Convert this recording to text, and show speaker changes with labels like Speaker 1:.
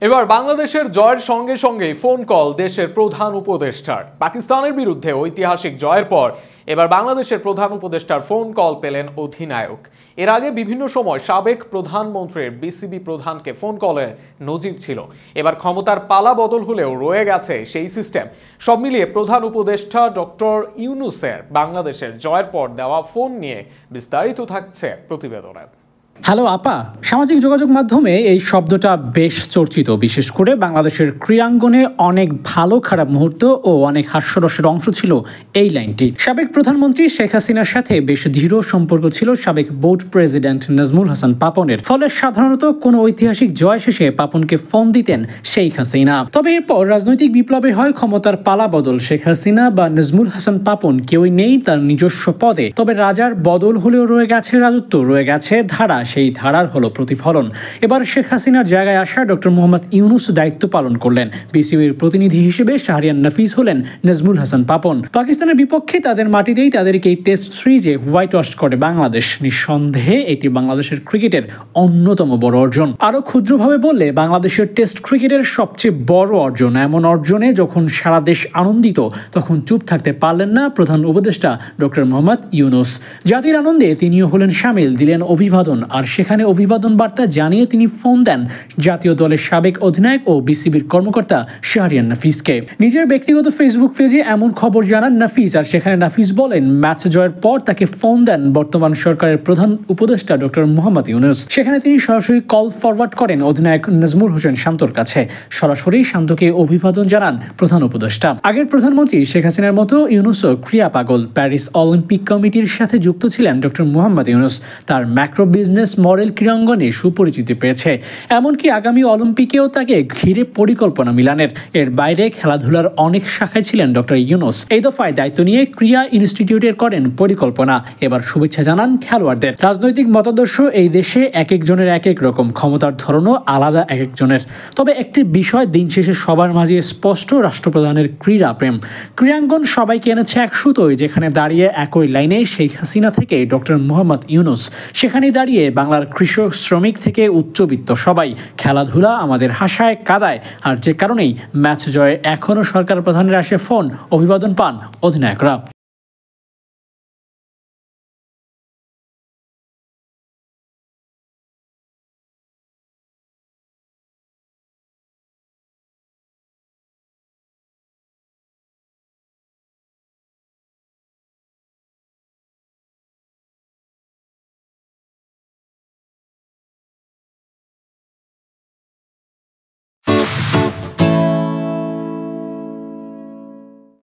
Speaker 1: এবার বাংলাদেশের জয়ের সঙ্গে সঙ্গেই ফোন কল দেশের প্রধান উপদেষ্টার। পাকিস্তানের বিরুদ্ধে ঐতিহাসিক জয়ের পর এবার বাংলাদেশের প্রধান উপদেষ্টার ফোন কল পেলেন অধিনায়ক। এর আগে বিভিন্ন সময় সাবেক প্রধানমন্ত্রীর বিসিবি প্রধানকে ফোন কলের নজির ছিল। এবার ক্ষমতার পালা বদল হলেও রয়ে গেছে সেই সিস্টেম। সব মিলিয়ে প্রধান উপদেষ্টা ডক্টর ইউনূসের বাংলাদেশের জয়ের পর দেওয়া ফোন নিয়ে বিস্তারিত থাকছে প্রতিবেদনে।
Speaker 2: হ্যালো আপা, সামাজিক যোগাযোগ মাধ্যমে এই শব্দটা বেশ চর্চিত, বিশেষ করে বাংলাদেশের ক্রীড়াঙ্গনে অনেক ভালো খারাপ মুহূর্ত ও অনেক হাস্যরসের অংশ ছিল এই লাইনটি। সাবেক প্রধানমন্ত্রী শেখ হাসিনার সাথে বেশ দৃঢ় সম্পর্ক ছিল সাবেক বোর্ড প্রেসিডেন্ট নাজমুল হাসান পাপনের, ফলে সাধারণত কোনো ঐতিহাসিক জয় শেষে পাপনকে ফোন দিতেন শেখ হাসিনা। তবে এরপর রাজনৈতিক বিপ্লবে হয় ক্ষমতার পালা বদল, শেখ হাসিনা বা নাজমুল হাসান পাপন কেউই নেই তার নিজস্ব পদে। তবে রাজার বদল হলেও রয়ে গেছে রাজত্ব, রয়ে গেছে ধারা, সেই ধারার হলো প্রতিফলন। এবার শেখ হাসিনার জায়গায় আসা ডক্টর মোহাম্মদ ইউনূস দায়িত্ব পালন করলেন। বিসিবির প্রতিনিধি হিসেবে শাহরিয়ার নাফিস হলেন নাজমুল হাসান পাপন। পাকিস্তানের বিপক্ষে তাদের মাটিতেই তাদেরকে এই টেস্ট সিরিজে হোয়াইট ওয়াশ করে বাংলাদেশ। নিঃসন্দেহে এটি বাংলাদেশের ক্রিকেটের অন্যতম বড় অর্জন। আরো ক্ষুদ্রভাবে বললে বাংলাদেশের টেস্ট ক্রিকেটের সবচেয়ে বড় অর্জন। এমন অর্জনে যখন সারা দেশ আনন্দিত, তখন চুপ থাকতে পারলেন না প্রধান উপদেষ্টা ডক্টর মোহাম্মদ ইউনূস। জাতির আনন্দে তিনিও হলেন সামিল, দিলেন অভিবাদন। আর সেখানে অভিবাদন বার্তা জানিয়ে তিনি ফোন দেন জাতীয় দলের সাবেক অধিনায়ক ও বিসিবির কর্মকর্তা শাহরিয়ার নাফিসকে। নিজের ব্যক্তিগত ফেসবুক পেজে এমন খবর জানান নাফিস। আর সেখানে নাফিস বলেন, ম্যাচ জয়ের পর তাকে ফোন দেন বর্তমান সরকারের প্রধান উপদেষ্টা ডক্টর মোহাম্মদ ইউনূস। সেখানে তিনি সরাসরি কল ফরওয়ার্ড করেন অধিনায়ক নাজমুল হোসেন শান্তর কাছে। সরাসরি শান্তকে অভিবাদন জানান প্রধান উপদেষ্টা। আগের প্রধানমন্ত্রী শেখ হাসিনার মতো ইউনূসও ক্রীড়া পাগল। প্যারিস অলিম্পিক কমিটির সাথে যুক্ত ছিলেন ডক্টর মোহাম্মদ ইউনূস। তার ম্যাক্রো বিজনেস মডেল ক্রীড়াঙ্গনে সুপরিচিতি পেয়েছে। এমনকি আগামী অলিম্পিকেও তাকে ঘিরে পরিকল্পনা মিলানের। এর বাইরে খেলাধুলার অনেক শাখায় ছিলেন ডক্টর ইউনূস। এই দফায় দায়িত্ব নিয়ে ক্রীড়া ইনস্টিটিউটের করেন পরিকল্পনা। এবার শুভেচ্ছা জানান খেলোয়াড়দের। রাজনৈতিক মতাদর্শ এই দেশে এক একজনের এক এক রকম, ক্ষমতার ধরনও আলাদা এক একজনের। তবে একটি বিষয় দিন শেষে সবার মাঝে স্পষ্ট, রাষ্ট্রপ্রধানের ক্রীড়া প্রেম। ক্রীড়াঙ্গন সবাইকে এনেছে এক সুতোয়, যেখানে দাঁড়িয়ে একই লাইনে শেখ হাসিনা থেকে ডক্টর মোহাম্মদ ইউনূস, সেখানে দাঁড়িয়ে বাংলার কৃষক, শ্রমিক থেকে উচ্চবিত্ত সবাই। খেলাধুলা আমাদের হাসায় কাদায়। আর যে কারণেই ম্যাচ জয়ে এখনও সরকার প্রধানের আসে ফোন, অভিবাদন পান অধিনায়করা।